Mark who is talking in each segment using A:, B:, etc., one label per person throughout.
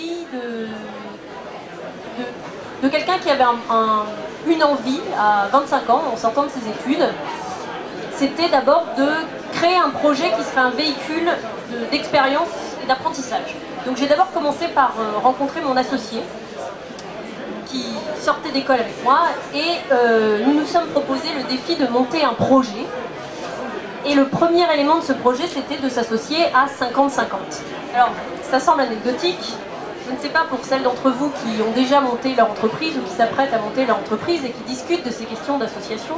A: celui de quelqu'un qui avait une envie à 25 ans en sortant de ses études. C'était d'abord de créer un projet qui serait un véhicule d'expérience et d'apprentissage. Donc j'ai d'abord commencé par rencontrer mon associé qui sortait d'école avec moi et nous nous sommes proposé le défi de monter un projet. Et le premier élément de ce projet, c'était de s'associer à 50-50. Alors, ça semble anecdotique. Je ne sais pas pour celles d'entre vous qui ont déjà monté leur entreprise ou qui s'apprêtent à monter leur entreprise et qui discutent de ces questions d'association.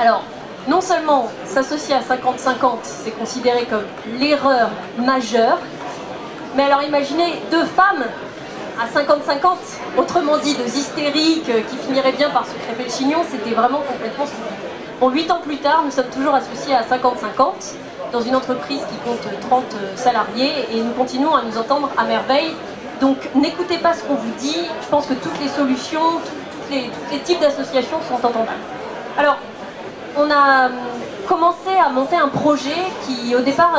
A: Alors, non seulement s'associer à 50-50, c'est considéré comme l'erreur majeure, mais alors imaginez deux femmes à 50-50, autrement dit deux hystériques qui finiraient bien par se crêper le chignon, c'était vraiment complètement stupide. Bon, 8 ans plus tard, nous sommes toujours associés à 50-50 dans une entreprise qui compte 30 salariés et nous continuons à nous entendre à merveille. Donc n'écoutez pas ce qu'on vous dit, je pense que toutes les solutions, tous les types d'associations sont entendables. Alors, on a commencé à monter un projet qui au départ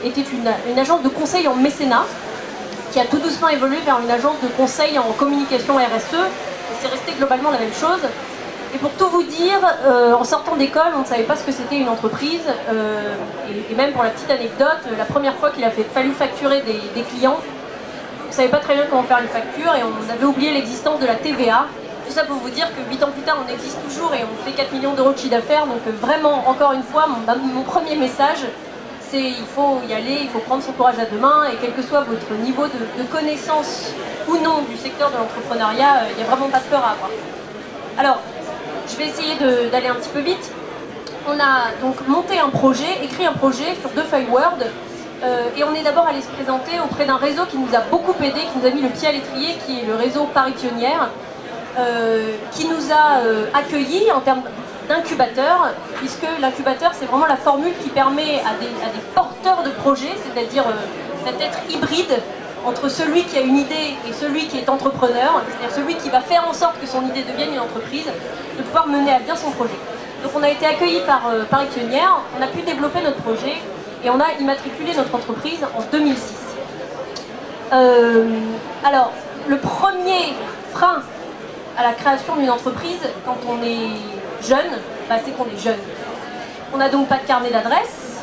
A: était une agence de conseil en mécénat, qui a tout doucement évolué vers une agence de conseil en communication RSE, et c'est resté globalement la même chose. Et pour tout vous dire, en sortant d'école, on ne savait pas ce que c'était une entreprise, et même pour la petite anecdote, la première fois qu'il a fallu facturer des clients, on ne savait pas très bien comment faire une facture, et on avait oublié l'existence de la TVA. Tout ça pour vous dire que 8 ans plus tard, on existe toujours et on fait 4 millions d'euros de chiffre d'affaires, donc vraiment, encore une fois, mon premier message, c'est il faut y aller, il faut prendre son courage à deux mains, et quel que soit votre niveau de connaissance ou non du secteur de l'entrepreneuriat, il n'y a vraiment pas de peur à avoir. Alors, je vais essayer d'aller un petit peu vite. On a donc monté un projet, écrit un projet sur 2 feuilles Word, et on est d'abord allé se présenter auprès d'un réseau qui nous a beaucoup aidé, qui nous a mis le pied à l'étrier, qui est le réseau Paris Pionnière, qui nous a accueillis en termes d'incubateur, puisque l'incubateur c'est vraiment la formule qui permet à des porteurs de projets, c'est-à-dire cet être hybride entre celui qui a une idée et celui qui est entrepreneur, c'est-à-dire celui qui va faire en sorte que son idée devienne une entreprise, de pouvoir mener à bien son projet. Donc on a été accueillis par Paris Pionnière, on a pu développer notre projet et on a immatriculé notre entreprise en 2006. Alors, le premier frein à la création d'une entreprise quand on est jeune, bah, c'est qu'on est jeune. On n'a donc pas de carnet d'adresse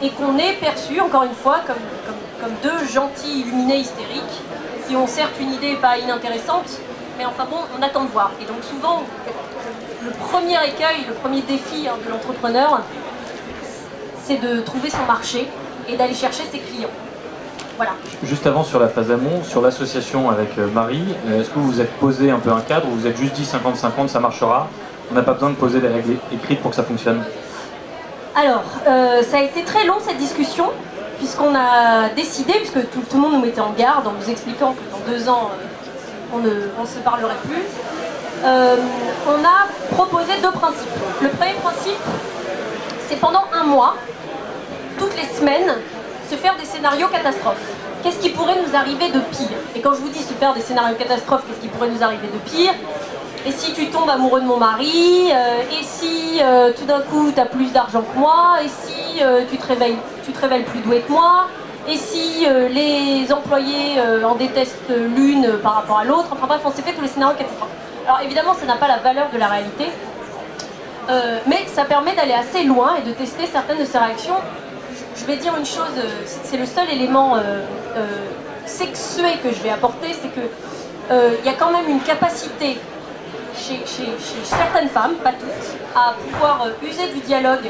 A: et qu'on est perçu, encore une fois, comme deux gentils illuminés hystériques qui ont certes une idée pas inintéressante, mais enfin bon, on attend de voir. Et donc souvent, le premier écueil, le premier défi de l'entrepreneur, c'est de trouver son marché et d'aller chercher ses clients. Voilà.
B: Juste avant, sur la phase amont, sur l'association avec Marie, est-ce que vous vous êtes posé un peu un cadre ou vous êtes juste dit 50-50, ça marchera, on n'a pas besoin de poser des règles écrites pour que ça fonctionne?
A: Alors, ça a été très long cette discussion, puisqu'on a décidé, puisque tout le monde nous mettait en garde en nous expliquant que dans 2 ans, on ne se parlerait plus, on a proposé 2 principes. Le premier principe, c'est pendant 1 mois, toutes les semaines, se faire des scénarios catastrophes. Qu'est-ce qui pourrait nous arriver de pire? Et quand je vous dis se faire des scénarios catastrophes, qu'est-ce qui pourrait nous arriver de pire? Et si tu tombes amoureux de mon mari? Et si tout d'un coup tu as plus d'argent que moi? Et si tu te révèles plus doué que moi? Et si les employés en détestent l'une par rapport à l'autre? Enfin bref, on s'est fait tous les scénarios catastrophes. Alors évidemment, ça n'a pas la valeur de la réalité, mais ça permet d'aller assez loin et de tester certaines de ces réactions. Je vais dire une chose, c'est le seul élément sexué que je vais apporter, c'est que il y a quand même une capacité chez certaines femmes, pas toutes, à pouvoir user du dialogue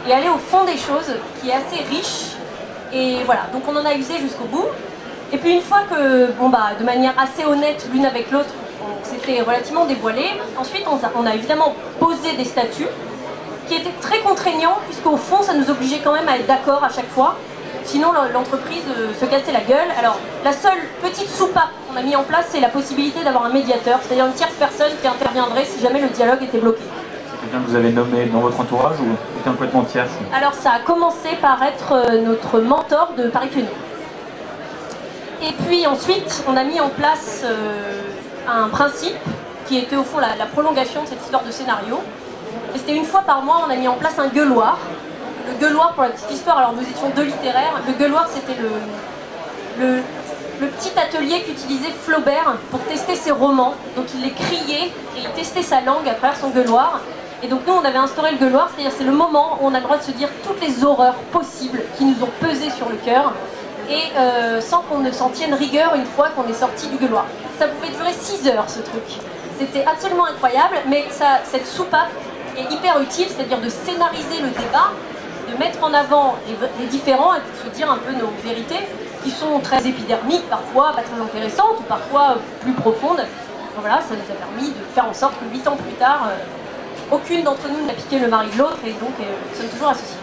A: et aller au fond des choses, qui est assez riche. Et voilà, donc on en a usé jusqu'au bout. Et puis une fois que, bon bah, de manière assez honnête l'une avec l'autre, on s'était relativement dévoilé, ensuite on a évidemment posé des statuts qui étaient très contraignants, puisqu'au fond ça nous obligeait quand même à être d'accord à chaque fois. Sinon l'entreprise se cassait la gueule. Alors la seule petite soupape qu'on a mis en place, c'est la possibilité d'avoir un médiateur, c'est-à-dire une tierce personne qui interviendrait si jamais le dialogue était bloqué.
B: C'est quelqu'un que vous avez nommé dans votre entourage ou quelqu'un complètement tierce?
A: Alors ça a commencé par être notre mentor de Paris Pionnière. Et puis ensuite, on a mis en place un principe qui était au fond la prolongation de cette histoire de scénario. Et c'était une fois par mois, on a mis en place un gueuloir. Le gueuloir, pour la petite histoire, alors nous étions 2 littéraires, le gueuloir c'était le atelier qu'utilisait Flaubert pour tester ses romans. Donc il les criait et il testait sa langue à travers son gueuloir. Et donc nous on avait instauré le gueuloir, c'est-à-dire c'est le moment où on a le droit de se dire toutes les horreurs possibles qui nous ont pesé sur le cœur et sans qu'on ne s'en tienne rigueur une fois qu'on est sorti du gueuloir. Ça pouvait durer 6 heures ce truc. C'était absolument incroyable, mais cette soupape est hyper utile, c'est-à-dire de scénariser le débat, de mettre en avant les différents et de se dire un peu nos vérités qui sont très épidermiques parfois, pas très intéressantes ou parfois plus profondes. Donc voilà, ça nous a permis de faire en sorte que 8 ans plus tard, aucune d'entre nous n'a piqué le mari de l'autre et donc nous sommes toujours associés.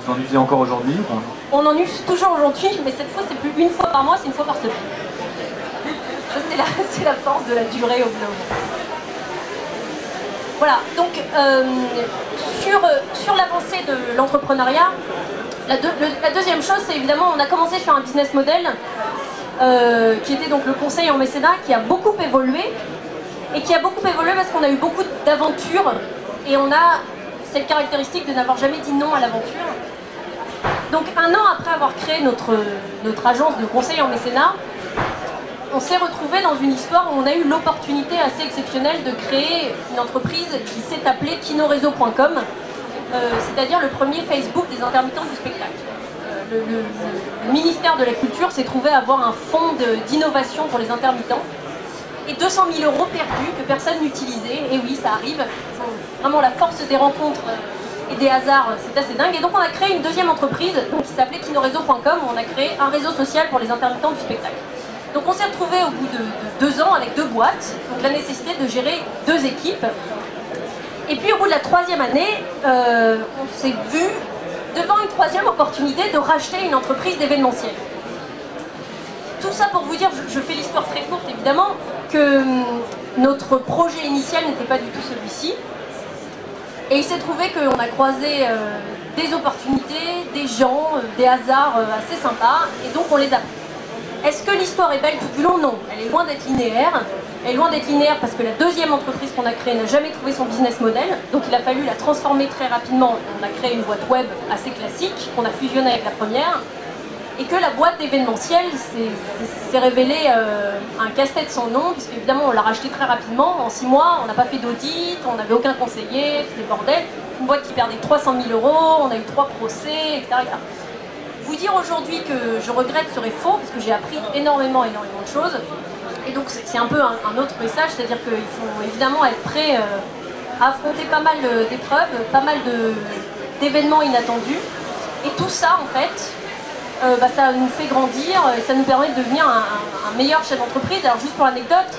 B: Vous en usez encore aujourd'hui ou pas?
A: On en use toujours aujourd'hui, mais cette fois c'est plus une fois par mois, c'est une fois par semaine. Ça c'est la force de la durée au bout d'un moment. Voilà, donc sur l'avancée de l'entrepreneuriat, la deuxième chose c'est évidemment on a commencé sur un business model qui était donc le conseil en mécénat qui a beaucoup évolué et qui a beaucoup évolué parce qu'on a eu beaucoup d'aventures et on a cette caractéristique de n'avoir jamais dit non à l'aventure. Donc 1 an après avoir créé notre agence de conseil en mécénat, on s'est retrouvé dans une histoire où on a eu l'opportunité assez exceptionnelle de créer une entreprise qui s'est appelée kinoreso.com, c'est-à-dire le premier Facebook des intermittents du spectacle. Le ministère de la Culture s'est trouvé avoir un fonds d'innovation pour les intermittents et 200 000 € perdus que personne n'utilisait. Et oui, ça arrive. Vraiment la force des rencontres et des hasards, c'est assez dingue. Et donc on a créé une deuxième entreprise qui s'appelait kinoreso.com où on a créé un réseau social pour les intermittents du spectacle. Donc on s'est retrouvé au bout de 2 ans avec 2 boîtes, donc la nécessité de gérer 2 équipes. Et puis au bout de la 3e année, on s'est vu devant une 3e opportunité de racheter une entreprise d'événementiel. Tout ça pour vous dire, je fais l'histoire très courte évidemment, que notre projet initial n'était pas du tout celui-ci. Et il s'est trouvé qu'on a croisé des opportunités, des gens, des hasards assez sympas, et donc on les a pris. Est-ce que l'histoire est belle tout du long? Non, elle est loin d'être linéaire. Elle est loin d'être linéaire parce que la deuxième entreprise qu'on a créée n'a jamais trouvé son business model. Donc il a fallu la transformer très rapidement. On a créé une boîte web assez classique qu'on a fusionnée avec la première. Et que la boîte d'événementiel s'est révélée un casse-tête sans nom, puisque évidemment on l'a racheté très rapidement. En 6 mois, on n'a pas fait d'audit, on n'avait aucun conseiller, c'était bordel. Une boîte qui perdait 300 000 €, on a eu 3 procès, etc. Vous dire aujourd'hui que je regrette serait faux, parce que j'ai appris énormément de choses. Et donc c'est un peu un autre message, c'est-à-dire qu'il faut évidemment être prêt à affronter pas mal d'épreuves, pas mal d'événements inattendus. Et tout ça, en fait, ça nous fait grandir, et ça nous permet de devenir un meilleur chef d'entreprise. Alors juste pour l'anecdote,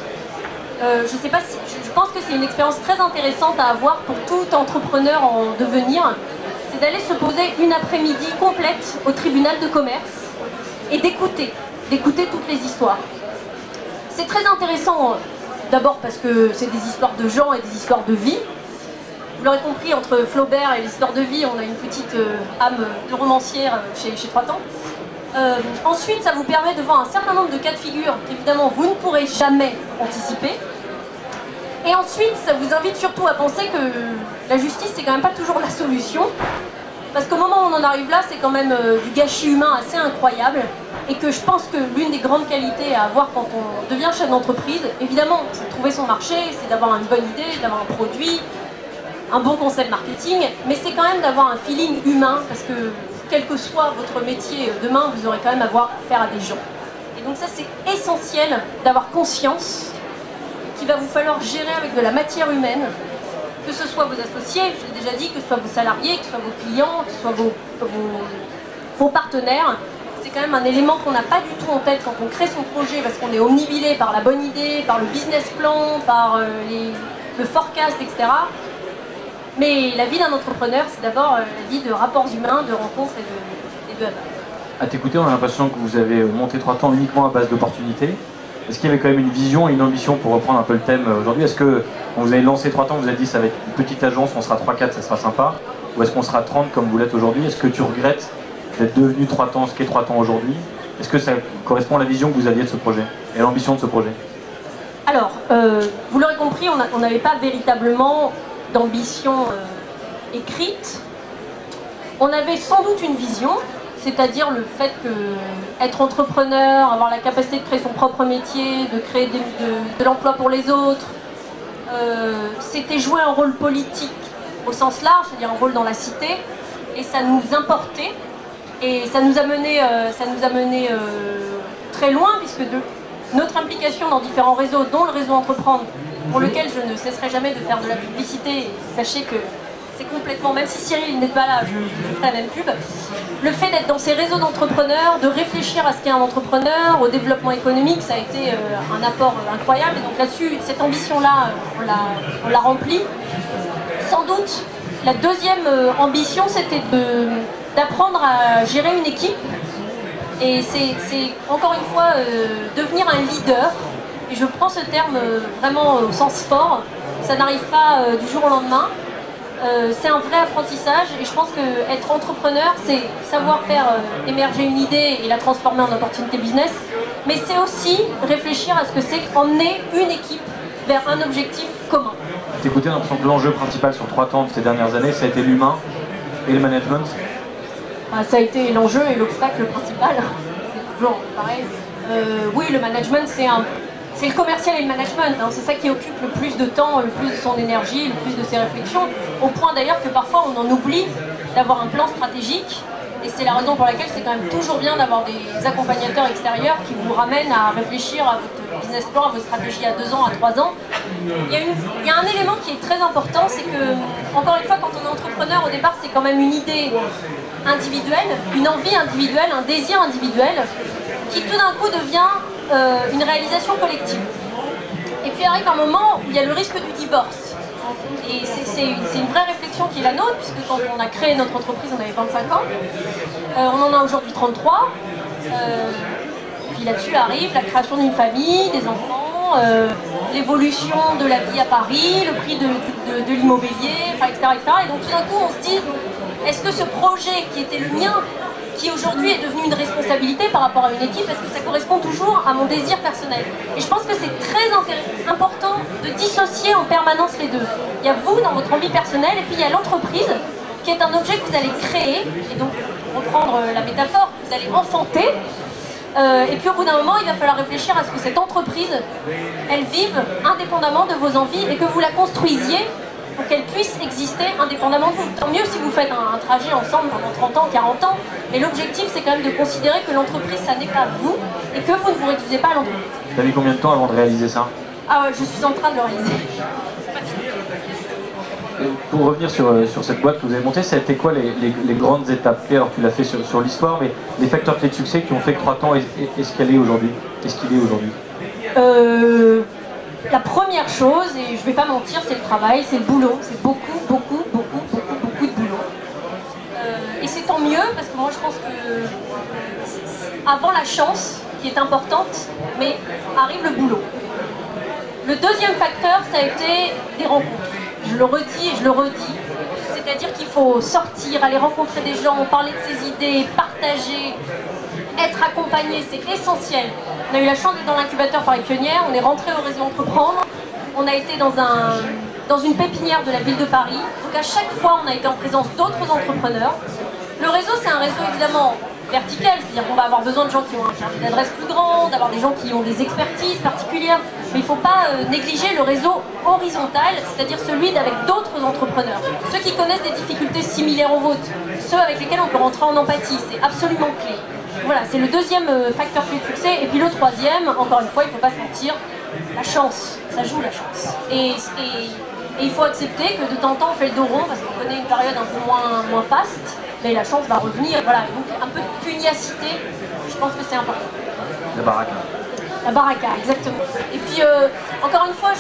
A: je pense que c'est une expérience très intéressante à avoir pour tout entrepreneur en devenir. C'est d'aller se poser une après-midi complète au tribunal de commerce et d'écouter toutes les histoires. C'est très intéressant, d'abord parce que c'est des histoires de gens et des histoires de vie. Vous l'aurez compris, entre Flaubert et l'histoire de vie, on a une petite âme de romancière chez Troistemps. Ensuite, ça vous permet de voir un certain nombre de cas de figure qu'évidemment vous ne pourrez jamais anticiper. Et ensuite, ça vous invite surtout à penser que la justice, c'est quand même pas toujours la solution. Parce qu'au moment où on en arrive là, c'est quand même du gâchis humain assez incroyable. Et que je pense que l'une des grandes qualités à avoir quand on devient chef d'entreprise, évidemment, c'est de trouver son marché, c'est d'avoir une bonne idée, d'avoir un produit, un bon concept marketing, mais c'est quand même d'avoir un feeling humain, parce que quel que soit votre métier demain, vous aurez quand même affaire à des gens. Et donc ça, c'est essentiel d'avoir conscience qu'il va vous falloir gérer avec de la matière humaine, que ce soit vos associés, je l'ai déjà dit, que ce soit vos salariés, que ce soit vos clients, que ce soit vos partenaires. C'est quand même un élément qu'on n'a pas du tout en tête quand on crée son projet, parce qu'on est omnibilé par la bonne idée, par le business plan, par le forecast, etc. Mais la vie d'un entrepreneur, c'est d'abord la vie de rapports humains, de rencontres et de hasard.
B: À t'écouter, on a l'impression que vous avez monté Troistemps uniquement à base d'opportunités. Est-ce qu'il y avait quand même une vision et une ambition pour reprendre un peu le thème aujourd'hui? Est-ce que quand vous avez lancé Troistemps, vous avez dit ça va être une petite agence, on sera 3-4, ça sera sympa? Ou est-ce qu'on sera 30 comme vous l'êtes aujourd'hui? Est-ce que tu regrettes d'être devenu Troistemps, ce qu'est Troistemps aujourd'hui? Est-ce que ça correspond à la vision que vous aviez de ce projet et à l'ambition de ce projet?
A: Alors, vous l'aurez compris, on n'avait pas véritablement d'ambition écrite. On avait sans doute une vision, c'est-à-dire le fait que être entrepreneur, avoir la capacité de créer son propre métier, de créer de l'emploi pour les autres, c'était jouer un rôle politique au sens large, c'est-à-dire un rôle dans la cité, et ça nous importait, et ça nous a mené très loin, puisque notre implication dans différents réseaux, dont le réseau Entreprendre, pour lequel je ne cesserai jamais de faire de la publicité, sachez que c'est complètement, même si Cyril n'est pas là, je ferai la même pub, le fait d'être dans ces réseaux d'entrepreneurs, de réfléchir à ce qu'est un entrepreneur, au développement économique, ça a été un apport incroyable, et donc là-dessus, cette ambition-là, on l'a remplie. Sans doute, la deuxième ambition, c'était d'apprendre à gérer une équipe, et c'est encore une fois devenir un leader, et je prends ce terme vraiment au sens fort, ça n'arrive pas du jour au lendemain. C'est un vrai apprentissage, et je pense qu'être entrepreneur, c'est savoir faire émerger une idée et la transformer en opportunité business, mais c'est aussi réfléchir à ce que c'est qu'emmener une équipe vers un objectif commun.
B: T'écoutais, l'impression que l'enjeu principal sur 3 temps de ces dernières années, ça a été l'humain et le management.
A: Ça a été l'enjeu et l'obstacle principal, c'est toujours pareil. Oui, le management, c'est le commercial et le management, hein. C'est ça qui occupe le plus de temps, le plus de son énergie, le plus de ses réflexions, au point d'ailleurs que parfois on en oublie d'avoir un plan stratégique, et c'est la raison pour laquelle c'est quand même toujours bien d'avoir des accompagnateurs extérieurs qui vous ramènent à réfléchir à votre business plan, à votre stratégie à 2 ans, à 3 ans. Il y a un élément qui est très important, c'est que, encore une fois, quand on est entrepreneur, au départ, c'est quand même une idée individuelle, une envie individuelle, un désir individuel, qui tout d'un coup devient une réalisation collective. Et puis arrive un moment où il y a le risque du divorce. Et c'est une vraie réflexion qui est la nôtre, puisque quand on a créé notre entreprise, on avait 25 ans. On en a aujourd'hui 33. Puis là-dessus arrive la création d'une famille, des enfants, l'évolution de la vie à Paris, le prix de l'immobilier, etc., etc. Et donc tout d'un coup, on se dit, est-ce que ce projet qui était le mien, qui aujourd'hui est devenu une responsabilité par rapport à une équipe, est-ce que ça correspond toujours à mon désir personnel? Et je pense que c'est très important de dissocier en permanence les deux. Il y a vous dans votre envie personnelle, et puis il y a l'entreprise, qui est un objet que vous allez créer, et donc, pour reprendre la métaphore, vous allez enfanter, et puis au bout d'un moment, il va falloir réfléchir à ce que cette entreprise, elle vive indépendamment de vos envies, et que vous la construisiez pour qu'elle puisse exister indépendamment de vous. Tant mieux si vous faites un trajet ensemble pendant 30 ans, 40 ans, mais l'objectif c'est quand même de considérer que l'entreprise ça n'est pas vous et que vous ne vous réduisez pas à l'entreprise.
B: T'as mis combien de temps avant de réaliser ça?
A: Ah ouais, je suis en train de le réaliser.
B: Pour revenir sur cette boîte que vous avez montée, ça a été quoi les grandes étapes clés? Alors tu l'as fait sur l'histoire, mais les facteurs clés de succès qui ont fait que 3 temps est ce qu'il est aujourd'hui?
A: La première chose, et je vais pas mentir, c'est le travail, c'est le boulot, c'est beaucoup de boulot. Et c'est tant mieux, parce que moi je pense que avant la chance, qui est importante, mais arrive le boulot. Le deuxième facteur, ça a été des rencontres. Je le redis et je le redis. C'est-à-dire qu'il faut sortir, aller rencontrer des gens, parler de ses idées, partager, être accompagné, c'est essentiel. On a eu la chance d'être dans l'incubateur Paris Pionnière, on est rentré au réseau Entreprendre, on a été dans une pépinière de la ville de Paris. Donc à chaque fois, on a été en présence d'autres entrepreneurs. Le réseau, c'est un réseau évidemment vertical, c'est-à-dire qu'on va avoir besoin de gens qui ont un carnet d'adresses plus grand, d'avoir des gens qui ont des expertises particulières, mais il ne faut pas négliger le réseau horizontal, c'est-à-dire celui d'avec d'autres entrepreneurs, ceux qui connaissent des difficultés similaires aux vôtres, ceux avec lesquels on peut rentrer en empathie, c'est absolument clé. Voilà, c'est le deuxième facteur clé de succès. Et puis le troisième, encore une fois, il ne faut pas se mentir, la chance, ça joue la chance. Et il faut accepter que de temps en temps on fait le dos rond parce qu'on connaît une période un peu moins faste, mais la chance va revenir. Voilà, donc un peu de pugnacité, je pense que c'est important.
B: La baraka.
A: La baraka, exactement. Et puis, encore une fois,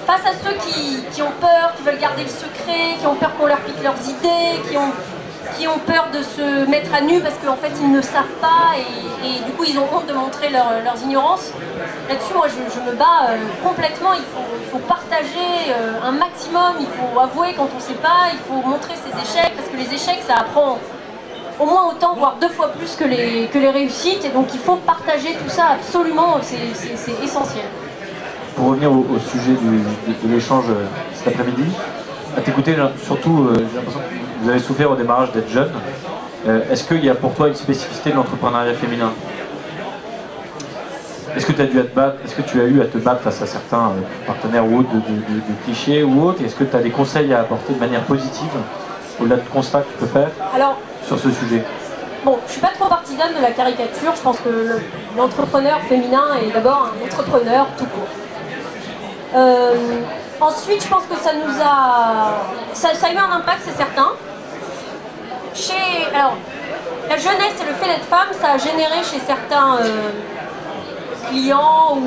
A: face à ceux qui ont peur, qui veulent garder le secret, qui ont peur qu'on leur pique leurs idées, qui ont peur de se mettre à nu parce qu'en fait ils ne savent pas et du coup ils ont honte de montrer leurs ignorances. Là-dessus, moi je me bats complètement. Il faut partager un maximum, il faut avouer quand on ne sait pas, il faut montrer ses échecs parce que les échecs ça apprend au moins autant, voire 2 fois plus que les réussites, et donc il faut partager tout ça absolument, c'est essentiel.
B: Pour revenir au sujet de l'échange cet après-midi, à t'écouter, surtout j'ai l'impression que vous avez souffert au démarrage d'être jeune, Est-ce qu'il y a pour toi une spécificité de l'entrepreneuriat féminin? Est-ce que tu as dû te battre, est-ce que tu as eu à te battre face à certains partenaires ou autres de clichés ou autres? Est-ce que tu as des conseils à apporter de manière positive au-delà de constats que tu peux faire sur ce sujet?
A: Bon, je suis pas trop partisane de la caricature. Je pense que l'entrepreneur féminin est d'abord un entrepreneur tout court. Ensuite, je pense que ça a eu un impact, c'est certain. Alors, la jeunesse et le fait d'être femme, ça a généré chez certains clients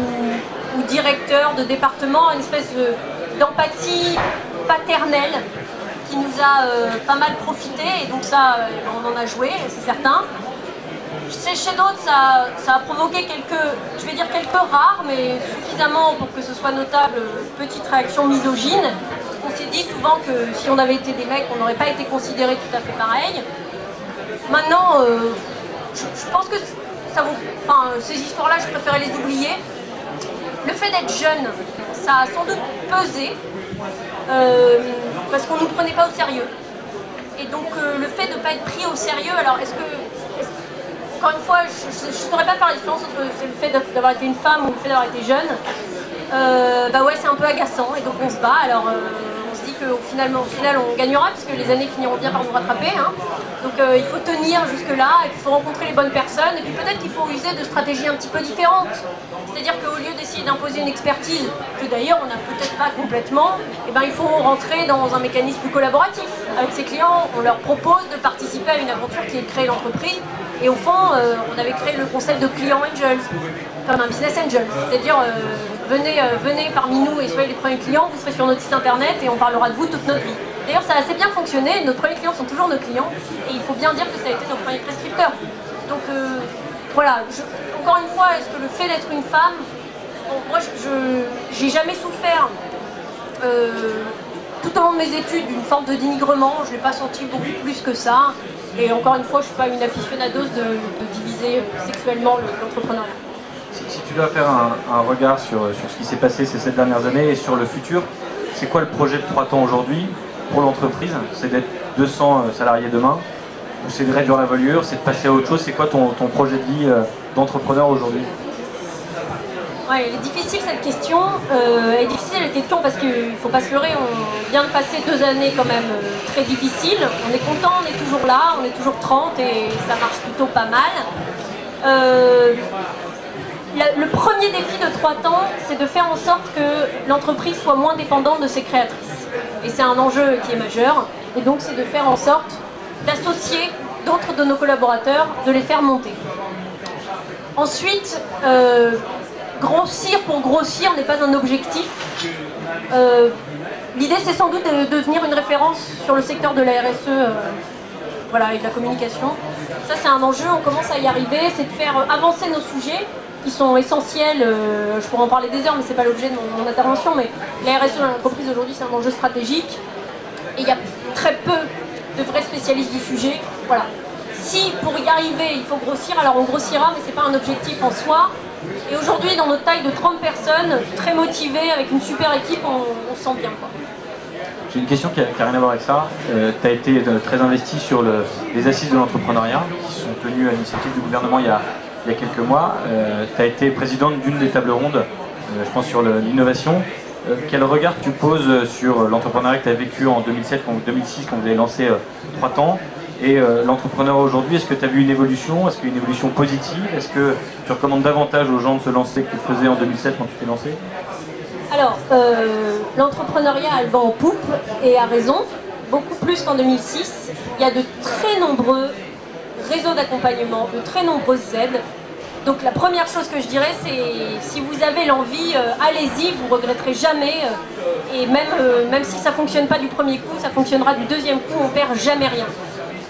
A: ou directeurs de département une espèce d'empathie paternelle qui nous a pas mal profité, et donc ça, on en a joué, c'est certain. Chez d'autres, ça a provoqué quelques rares, mais suffisamment pour que ce soit notable, petites réactions misogynes. Parce qu'on s'est dit souvent que si on avait été des mecs, on n'aurait pas été considérés tout à fait pareil. Maintenant, je pense que ces histoires-là, je préférais les oublier. Le fait d'être jeune, ça a sans doute pesé, parce qu'on ne nous prenait pas au sérieux. Et donc le fait de ne pas être pris au sérieux, alors encore une fois, je ne saurais pas faire la différence entre le fait d'avoir été une femme ou le fait d'avoir été jeune. Bah ouais, c'est un peu agaçant, et donc on se bat. Alors on se dit qu'au final on gagnera, puisque les années finiront bien par nous rattraper, hein. Donc il faut tenir jusque-là, et puis il faut rencontrer les bonnes personnes, et puis peut-être qu'il faut user de stratégies un petit peu différentes. C'est-à-dire qu'au lieu d'essayer d'imposer une expertise, que d'ailleurs on n'a peut-être pas complètement, eh ben, il faut rentrer dans un mécanisme plus collaboratif. Avec ses clients, on leur propose de participer à une aventure qui est de créer l'entreprise, et au fond, on avait créé le concept de client angels, comme un business angel. C'est-à-dire, venez parmi nous et soyez les premiers clients, vous serez sur notre site internet et on parlera de vous toute notre vie. D'ailleurs, ça a assez bien fonctionné, nos premiers clients sont toujours nos clients, et il faut bien dire que ça a été nos premiers prescripteurs. Donc voilà, encore une fois, est-ce que le fait d'être une femme, moi j'ai jamais souffert tout au long de mes études d'une forme de dénigrement, je ne l'ai pas senti beaucoup plus que ça. Et encore une fois, je ne suis pas une aficionados de diviser sexuellement l'entrepreneuriat.
B: Si tu dois faire un regard sur ce qui s'est passé ces 7 dernières années et sur le futur, c'est quoi le projet de 3 temps aujourd'hui pour l'entreprise? C'est d'être 200 salariés demain? Ou c'est de réduire la voilure? C'est de passer à autre chose? C'est quoi ton projet de vie d'entrepreneur aujourd'hui?
A: Ouais, elle est difficile cette question. Elle est difficile cette question parce qu'il ne faut pas se leurrer, on vient de passer 2 années quand même très difficiles. On est content, on est toujours là, on est toujours 30 et ça marche plutôt pas mal. Le premier défi de 3 temps, c'est de faire en sorte que l'entreprise soit moins dépendante de ses créatrices. Et c'est un enjeu qui est majeur. Et donc c'est de faire en sorte d'associer d'autres de nos collaborateurs, de les faire monter. Ensuite, grossir pour grossir n'est pas un objectif. L'idée, c'est sans doute de devenir une référence sur le secteur de la RSE voilà, et de la communication. Ça, c'est un enjeu, on commence à y arriver, c'est de faire avancer nos sujets qui sont essentiels. Je pourrais en parler des heures, mais ce n'est pas l'objet de mon intervention, mais la RSE dans l'entreprise aujourd'hui, c'est un enjeu stratégique. Et il y a très peu de vrais spécialistes du sujet. Voilà. Si pour y arriver, il faut grossir, alors on grossira, mais ce n'est pas un objectif en soi. Et aujourd'hui, dans notre taille de 30 personnes, très motivées, avec une super équipe, on se sent bien, quoi.
B: J'ai une question qui n'a rien à voir avec ça. Tu as été très investi sur les assises de l'entrepreneuriat, qui sont tenues à l'initiative du gouvernement il y a quelques mois. Tu as été présidente d'une des tables rondes, je pense sur l'innovation. Quel regard tu poses sur l'entrepreneuriat que tu as vécu en 2007, 2006, quand vous avez lancé 3 temps, et l'entrepreneur aujourd'hui? Est-ce que tu as vu une évolution? Est-ce qu'il y a une évolution positive? Est-ce que tu recommandes davantage aux gens de se lancer que tu le faisais en 2007 quand tu t'es lancé?
A: Alors, l'entrepreneuriat a le vent en poupe, et a raison, beaucoup plus qu'en 2006. Il y a de très nombreux réseaux d'accompagnement, de très nombreuses aides. Donc la première chose que je dirais, c'est si vous avez l'envie, allez-y, vous ne regretterez jamais. Et même si ça ne fonctionne pas du premier coup, ça fonctionnera du deuxième coup, on ne perd jamais rien.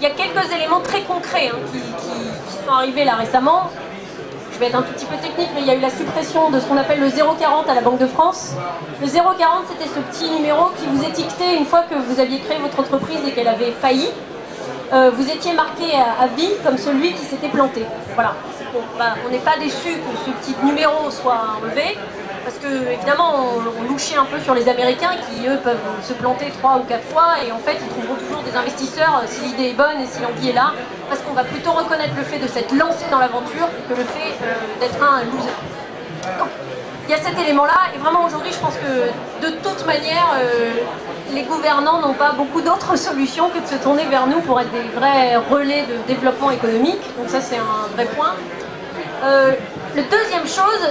A: Il y a quelques éléments très concrets qui sont arrivés là récemment. Je vais être un tout petit peu technique, mais il y a eu la suppression de ce qu'on appelle le 040 à la Banque de France. Le 040, c'était ce petit numéro qui vous étiquetait une fois que vous aviez créé votre entreprise et qu'elle avait failli. Vous étiez marqué à vie comme celui qui s'était planté. Voilà. bon, bah, on n'est pas déçu que ce petit numéro soit enlevé, parce que évidemment on louchait un peu sur les Américains qui eux peuvent se planter 3 ou 4 fois et en fait ils trouveront toujours des investisseurs si l'idée est bonne et si l'envie est là, parce qu'on va plutôt reconnaître le fait de s'être lancé dans l'aventure que le fait d'être un loser. Donc il y a cet élément-là et vraiment aujourd'hui je pense que de toute manière les gouvernants n'ont pas beaucoup d'autres solutions que de se tourner vers nous pour être des vrais relais de développement économique, donc ça c'est un vrai point. La deuxième chose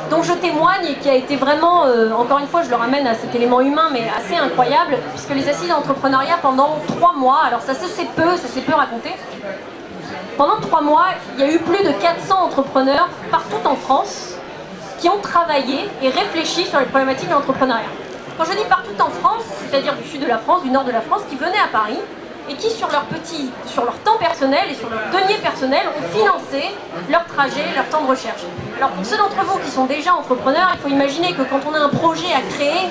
A: dont je témoigne et qui a été vraiment, encore une fois je le ramène à cet élément humain mais assez incroyable, puisque les assises d'entrepreneuriat pendant 3 mois, alors ça s'est peu raconté, pendant 3 mois il y a eu plus de 400 entrepreneurs partout en France qui ont travaillé et réfléchi sur les problématiques de l'entrepreneuriat. Quand je dis partout en France, c'est-à-dire du sud de la France, du nord de la France, qui venaient à Paris et qui sur leur temps personnel et sur leur denier personnel ont financé leur trajet, leur temps de recherche. Alors pour ceux d'entre vous qui sont déjà entrepreneurs, il faut imaginer que quand on a un projet à créer,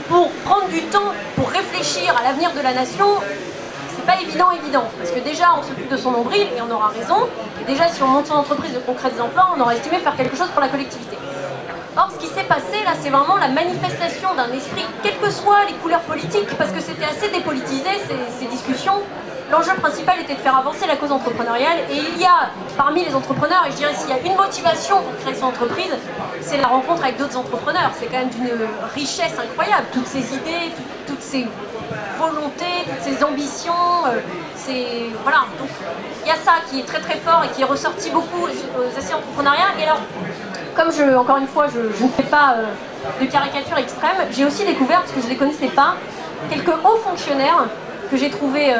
A: pour prendre du temps pour réfléchir à l'avenir de la nation, c'est pas évident, parce que déjà on s'occupe de son nombril et on aura raison, et déjà si on monte son entreprise de concrets emplois, on aurait estimé faire quelque chose pour la collectivité. Or, ce qui s'est passé là, c'est vraiment la manifestation d'un esprit, quelles que soient les couleurs politiques, parce que c'était assez dépolitisé ces discussions. L'enjeu principal était de faire avancer la cause entrepreneuriale, et il y a, parmi les entrepreneurs, et je dirais s'il y a une motivation pour créer son entreprise, c'est la rencontre avec d'autres entrepreneurs. C'est quand même d'une richesse incroyable, toutes ces idées, toutes ces volontés, toutes ces ambitions, voilà. Donc, il y a ça qui est très très fort et qui est ressorti beaucoup aux assises d'entrepreneuriat. Et alors, comme encore une fois, je ne fais pas de caricature extrême, j'ai aussi découvert, parce que je ne les connaissais pas, quelques hauts fonctionnaires que j'ai trouvés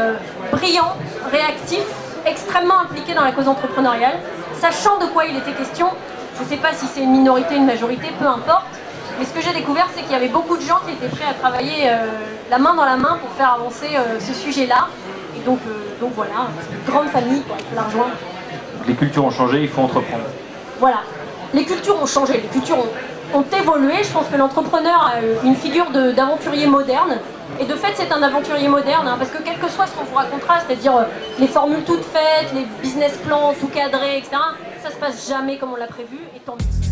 A: brillants, réactifs, extrêmement impliqués dans la cause entrepreneuriale, sachant de quoi il était question. Je ne sais pas si c'est une minorité, une majorité, peu importe, mais ce que j'ai découvert, c'est qu'il y avait beaucoup de gens qui étaient prêts à travailler la main dans la main pour faire avancer ce sujet-là. Et donc voilà, une grande famille, quoi, il faut la rejoindre.
B: Les cultures ont changé, il faut entreprendre.
A: Voilà. Les cultures ont changé, les cultures ont évolué. Je pense que l'entrepreneur a une figure d'aventurier moderne. Et de fait, c'est un aventurier moderne, hein, parce que quel que soit ce qu'on vous racontera, c'est-à-dire les formules toutes faites, les business plans tout cadrés, etc., ça se passe jamais comme on l'a prévu, et tant mieux.